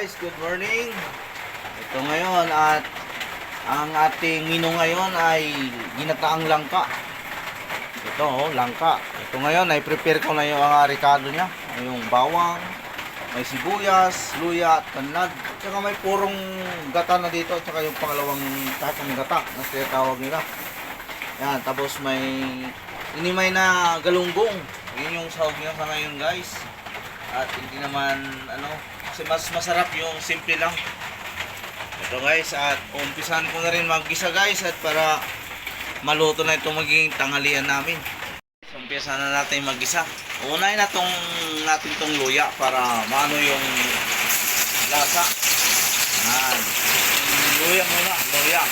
guys, good morning. Ito ngayon at ang ating menu ngayon ay ginataang langka. Ito langka. Ito ngayon ay prepare ko na yung ricado niya. Yung bawang, may sibuyas, luya at tanlad. Tsaka may purong gata na dito. Tsaka yung pangalawang takang gata na tinatawag nila. Yan, tapos may inimay na galunggong. Yun yung sahog niya sa ngayon guys. At hindi naman kasi mas masarap yung simple lang. Ito guys, at umpisan ko na rin maggisa guys, at para maluto na itong magiging tanghalian namin. So, umpisan na natin maggisa. Unahin na natin tong luya para maano yung lasa. Yan. Luya muna, luya.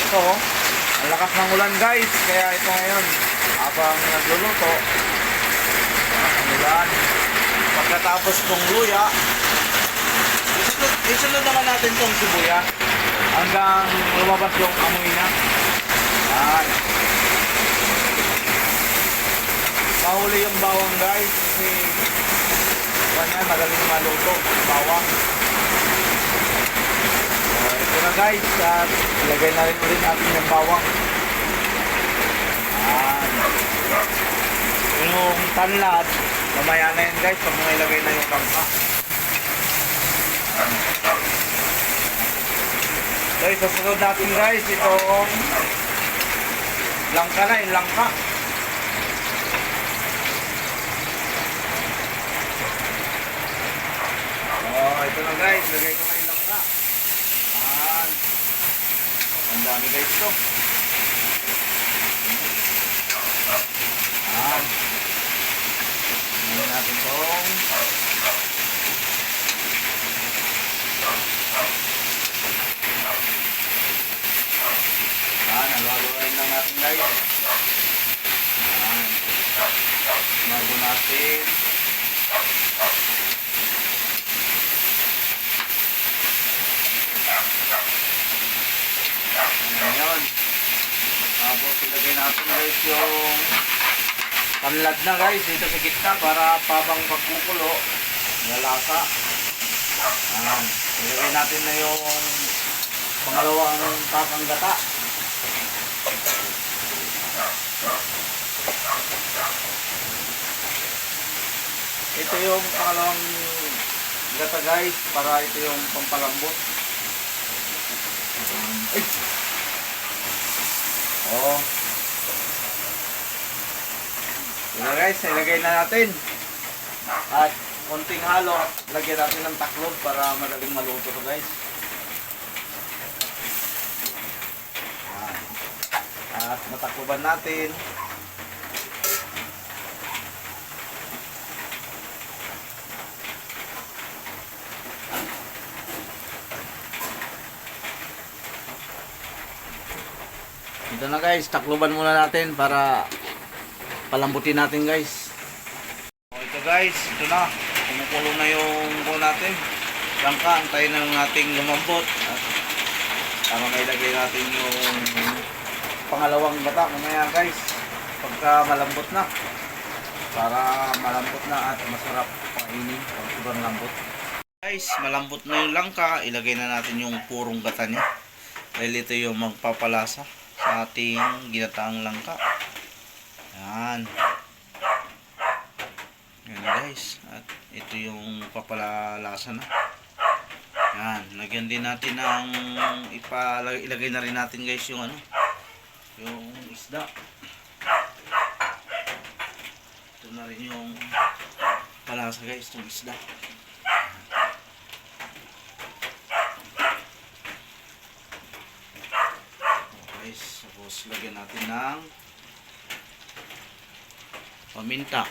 Ito, ang lakas ng ulan guys, kaya ito ngayon habang nagluluto ang ulan. Pagkatapos tong luya, isunod naman natin tong sibuyas hanggang lumabas yung amoy niya. Yan. Mahuli yung bawang guys, kasi yan, magaling maluto bawang. Ito na guys, at ilagay na rin ulit natin yung bawang. Yan. Yung tanlad, mamaya na yan guys, pag ilagay na yung langka. So isusunod natin guys itong langka na, yung langka. Ito na guys, lagay ko na yung langka. Ang dami guys ito. Ngayon natin itong haluhaluin lang natin guys. Bago natin ngayon, tapos ilagay natin guys yung tanlad na guys dito sa gitna para pabang pagkukulo nalasa. Ilagay natin na yung pangalawang takang gata. Ito yung pangalawang gata guys, para ito yung pampalambot. Ito guys, ilagay na natin. At konting halo, lagyan natin ng taklob para madaling maluto to guys. At matakloban natin. Ito na guys, takloban muna natin para palambutin natin guys. Ito guys, ito na. Kumukulo na yung buo natin. Langka, antayin ng ating lumambot. At para mailagay natin yung pangalawang gata mamaya guys. Pagka malambot na. Para malambot na at masarap kainin pag sobrang lambot. Guys, malambot na yung langka. Ilagay na natin yung purong gata niya. Dahil ito yung magpapalasa sa ating ginataang langka. Yan. Yan guys. At ito yung papalalasa na. Yan. Lagyan din natin ng ilagay na rin natin guys yung yung isda. Ito na rin yung palasa guys, yung isda. Guys, tapos lagyan natin ng paminta.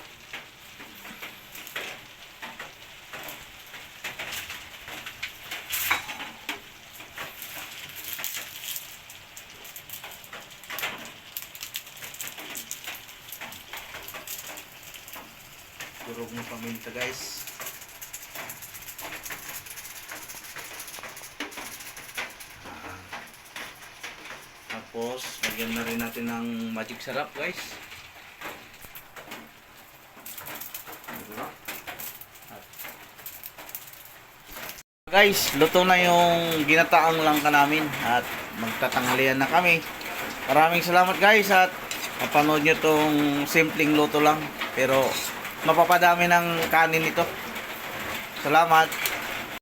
Turog ng paminta guys. Tapos lagyan na rin natin ng magic sarap guys. Guys, luto na yung ginataang langka namin at magtatanghalian na kami. Maraming salamat guys at mapanood nyo tong simpleng luto lang pero mapapadami ng kanin ito. Salamat.